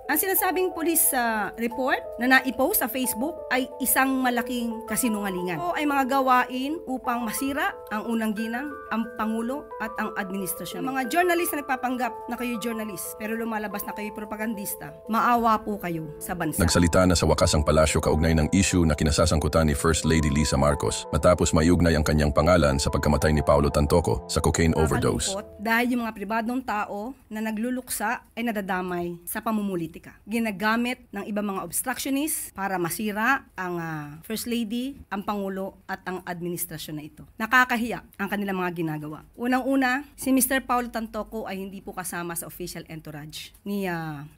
Ang sinasabing police report na naipost sa Facebook ay isang malaking kasinungalingan. Ito ay mga gawain upang masira ang unang ginang, ang Pangulo at ang administrasyon. Ang mga journalist na nagpapanggap na kayo journalist pero lumalabas na kayo propagandista, maawa po kayo sa bansa. Nagsalita na sa wakas ang palasyo kaugnay ng issue na kinasasangkutan ni First Lady Lisa Marcos matapos maiugnay ang kanyang pangalan sa pagkamatay ni Paulo Tantoco sa cocaine overdose. Dahil yung mga pribadong tao na nagluluksa ay nadadamay sa pamumulitika. Ginagamit ng ibang mga obstructionists para masira ang First Lady, ang Pangulo at ang administrasyon na ito. Nakakahiya ang kanilang mga ginagawa. Unang-una, si Mr. Paulo Tantoco ay hindi po kasama sa official entourage ni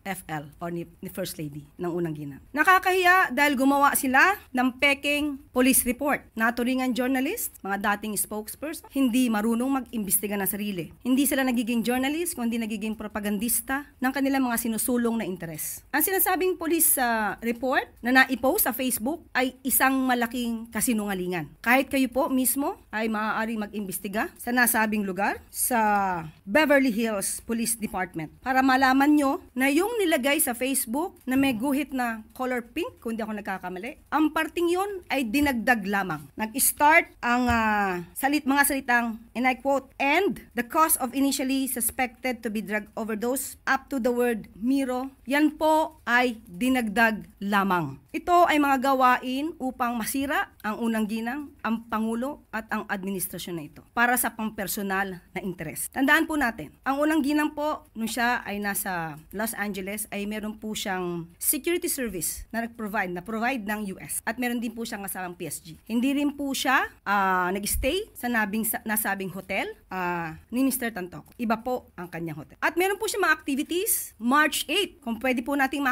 FL o ni First Lady ng unang ginang. Nakakahiya dahil gumawa sila ng peking police report. Naturingan journalist, mga dating spokesperson, hindi marunong mag-imbestiga ng sarili. Hindi sila nagiging journalist, kundi nagiging propagandista ng kanilang mga sinusulong na interes. Ang sinasabing police report na naipost sa Facebook ay isang malaking kasinungalingan. Kahit kayo po mismo ay maaaring mag-imbestiga sa nasabing lugar sa Beverly Hills Police Department para malaman nyo na yung nilagay sa Facebook na may guhit na color pink, kung di ako nagkakamali, ang parting yun ay dinagdag lamang. Nag-start ang mga salitang, and I quote, "and the cause of initially suspected to be drug overdose" up to the word "Miro, yan po ay dinagdag lamang. Ito ay mga gawain upang masira ang unang ginang, ang Pangulo at ang administrasyon na ito para sa pampersonal na interes. Tandaan po natin, ang unang ginang po, nung siya ay nasa Los Angeles, ay meron po siyang security service na provide ng US at meron din po siyang kasamang PSG. Hindi rin po siya nag-stay sa nasabing hotel ni Mr. Tantoco. Iba po ang kanyang hotel. At meron po siya mga activities, March 8, kung pwede po nating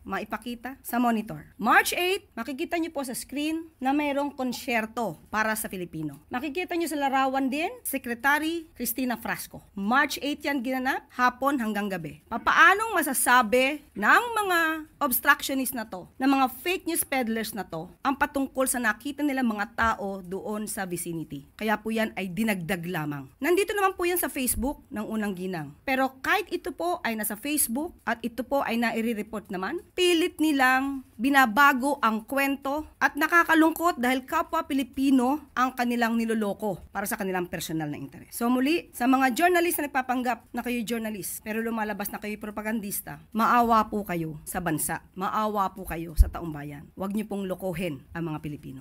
maipakita sa monitor. March 8, makikita nyo po sa screen na mayroong konsyerto para sa Filipino. Makikita nyo sa larawan din, Secretary Cristina Frasco. March 8 yan ginanap, hapon hanggang gabi. Papaanong masasabi ng mga obstructionist na to, ng mga fake news peddlers na to, ang patungkol sa nakita nilang mga tao doon sa vicinity? Kaya po yan ay dinagdag lamang. Nandito naman po yan sa Facebook ng unang ginang. Pero kahit ito po ay nasa Facebook at ito po ay nai-report naman, pilit nilang binabago ang kwento at nakakalungkot dahil kapwa Pilipino ang kanilang niloloko para sa kanilang personal na interes. So muli, sa mga journalist na nagpapanggap na kayo journalist pero lumalabas na kayo propagandista, maawa po kayo sa bansa. Maawa po kayo sa taong bayan. Huwag niyo pong lokohin ang mga Pilipino.